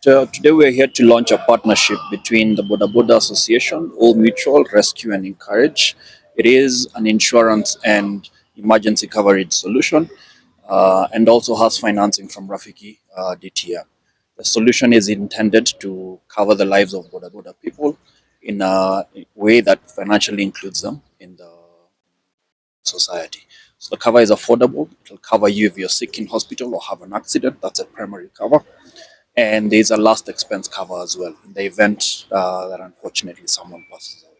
So today we're here to launch a partnership between the Boda Boda Association, All Mutual, Rescue and Encourage. It is an insurance and emergency coverage solution and also has financing from Rafiki DTM. The solution is intended to cover the lives of Boda Boda people in a way that financially includes them in the society. So the cover is affordable. It will cover you if you're sick in hospital or have an accident. That's a primary cover, and there's a last expense cover as well in the event that unfortunately someone passes away.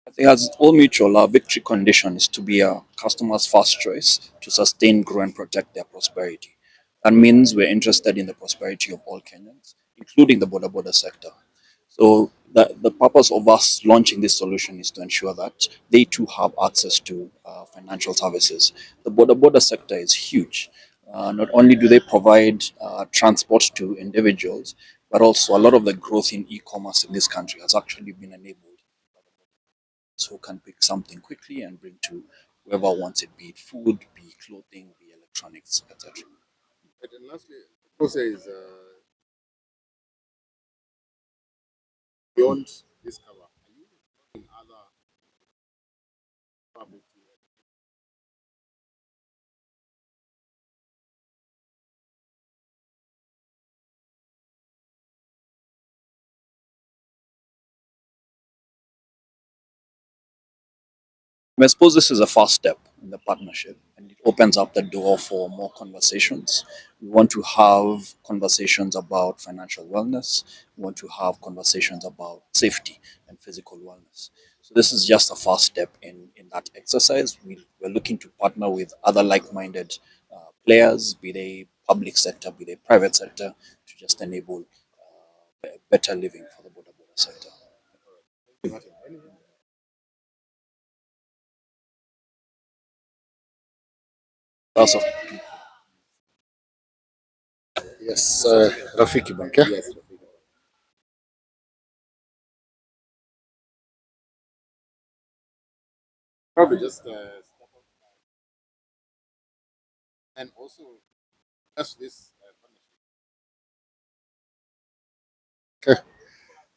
I think as all mutual, our victory condition is to be a customer's first choice to sustain, grow, and protect their prosperity. That means we're interested in the prosperity of all Kenyans, including the border border sector. So the purpose of us launching this solution is to ensure that they too have access to financial services. The border border sector is huge. Not only do they provide transport to individuals, but also a lot of the growth in e-commerce in this country has actually been enabled who can pick something quickly and bring to whoever wants it, be it food, be it clothing, be it electronics, etc. And then lastly, also is beyond this cover. Are you in other public? I suppose this is a first step in the partnership and it opens up the door for more conversations. We want to have conversations about financial wellness. We want to have conversations about safety and physical wellness. So this is just a first step in that exercise. We're looking to partner with other like-minded players, be they public sector, be they private sector, to just enable better living for the border border sector. Martin, anything? Also, Yes, Rafiki Bank. Yeah? Yes. Probably just and also just this partnership. Okay.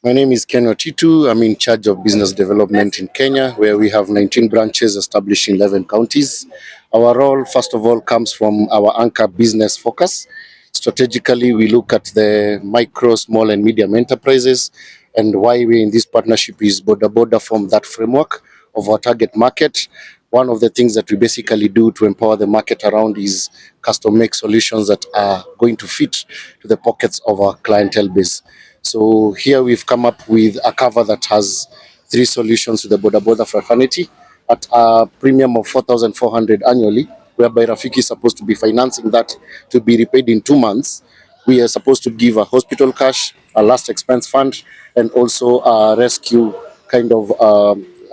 My name is Ken Otitu. I'm in charge of business development in Kenya, where we have 19 branches established in 11 counties. Our role, first of all, comes from our anchor business focus. Strategically, we look at the micro, small, and medium enterprises, and why we're in this partnership is Boda Boda from that framework of our target market. One of the things that we basically do to empower the market around is custom make solutions that are going to fit to the pockets of our clientele base. So here we've come up with a cover that has three solutions to the Boda Boda fraternity at a premium of 4,400 annually, whereby Rafiki is supposed to be financing that to be repaid in 2 months. We are supposed to give a hospital cash, a last expense fund, and also a rescue kind of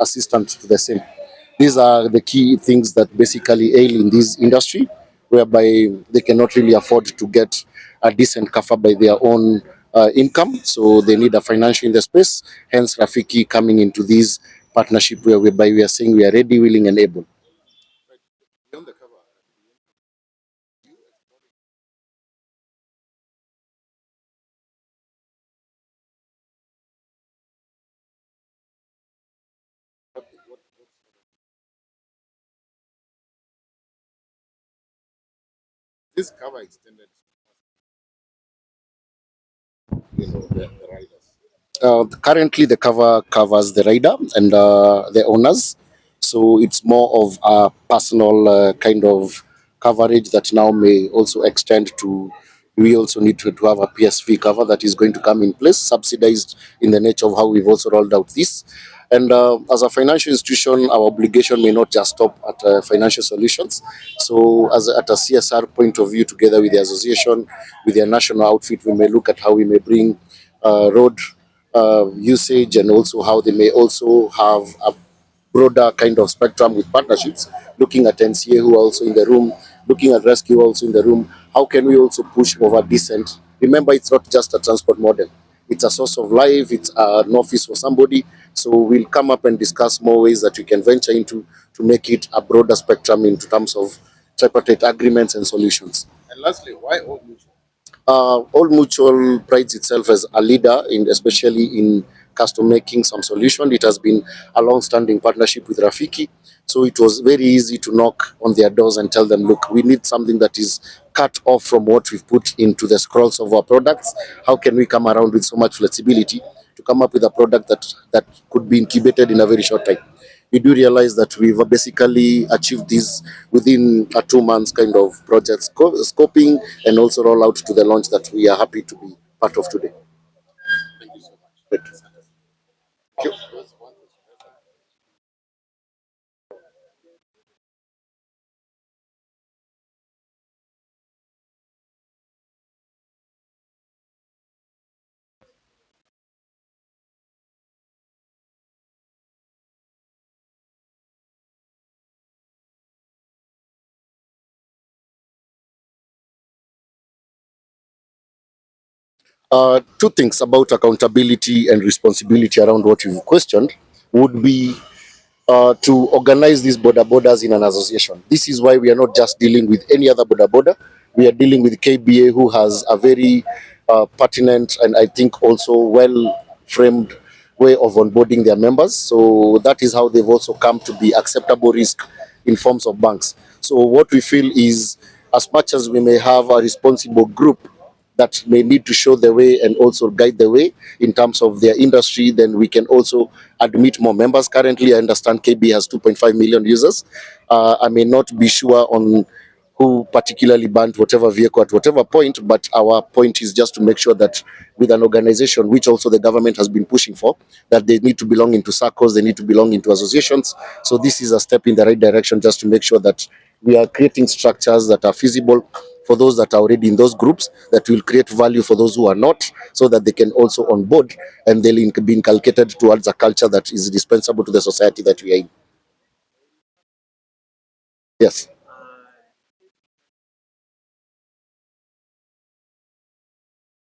assistance to the same. These are the key things that basically ail in this industry, whereby they cannot really afford to get a decent cover by their own income. So they need a financial in the space. Hence, Rafiki coming into this partnership whereby we are saying we are ready, willing, and able. Beyond the cover, this cover extended, the riders. Currently, the cover covers the rider and the owners, so it's more of a personal kind of coverage that now may also extend to. We also need to have a PSV cover that is going to come in place, subsidized in the nature of how we've also rolled out this. And as a financial institution, our obligation may not just stop at financial solutions. So, at a CSR point of view, together with the association, with their national outfit, we may look at how we may bring road usage and also how they may also have a broader kind of spectrum with partnerships, looking at NCA who are also in the room looking at rescue also in the room. How can we also push over decent? Remember, it's not just a transport model. It's a source of life. It's an office for somebody. So we'll come up and discuss more ways that we can venture into to make it a broader spectrum in terms of tripartite agreements and solutions. And lastly, why Old Mutual? Old Mutual prides itself as a leader in, especially in custom making some solution. It has been a long-standing partnership with Rafiki, so it was very easy to knock on their doors and tell them, look, we need something that is cut off from what we've put into the scrolls of our products. How can we come around with so much flexibility to come up with a product that could be incubated in a very short time? You do realize that we've basically achieved this within a 2 months kind of project scoping and also roll out to the launch that we are happy to be part of today. Thank you so much. Great. Oh, there's one question. Two things about accountability and responsibility around what you've questioned would be to organize these border borders in an association. This is why we are not just dealing with any other border border. We are dealing with KBA, who has a very pertinent and I think also well framed way of onboarding their members. So that is how they've also come to be acceptable risk in forms of banks. So what we feel is, as much as we may have a responsible group that may need to show the way and also guide the way in terms of their industry, then we can also admit more members. Currently, I understand KB has 2.5 million users. I may not be sure on who particularly banned whatever vehicle at whatever point, but our point is just to make sure that with an organization, which also the government has been pushing for, that they need to belong into circles, they need to belong into associations. So this is a step in the right direction, just to make sure that we are creating structures that are feasible for those that are already in those groups, that will create value for those who are not, so that they can also onboard and they'll be inculcated towards a culture that is indispensable to the society that we are in. Yes.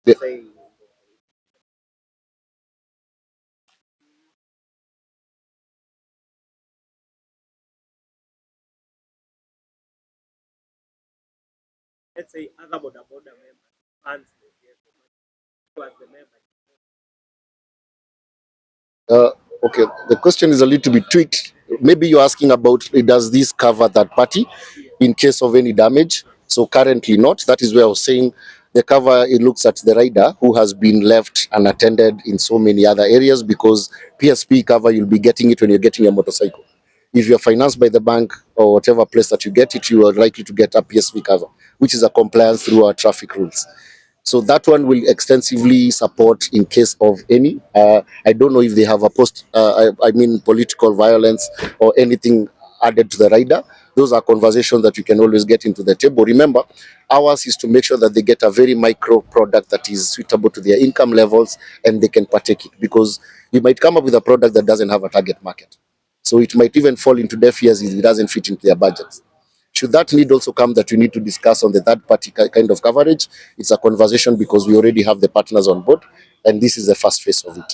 Yeah. Uh, okay, the question is a little bit tweaked. Maybe you're asking about does this cover that party in case of any damage? So currently not. That is where I was saying the cover, it looks at the rider who has been left unattended in so many other areas, because PSP cover, you'll be getting it when you're getting a motorcycle. If you're financed by the bank or whatever place that you get it, you are likely to get a PSP cover, which is a compliance through our traffic rules. So that one will extensively support in case of any. I don't know if they have a I mean, political violence or anything added to the rider. Those are conversations that you can always get into the table. Remember, ours is to make sure that they get a very micro product that is suitable to their income levels and they can partake it, because you might come up with a product that doesn't have a target market. So it might even fall into deaf ears if it doesn't fit into their budgets. Should that need also come that we need to discuss on the third party kind of coverage, it's a conversation because we already have the partners on board, and this is the first phase of it.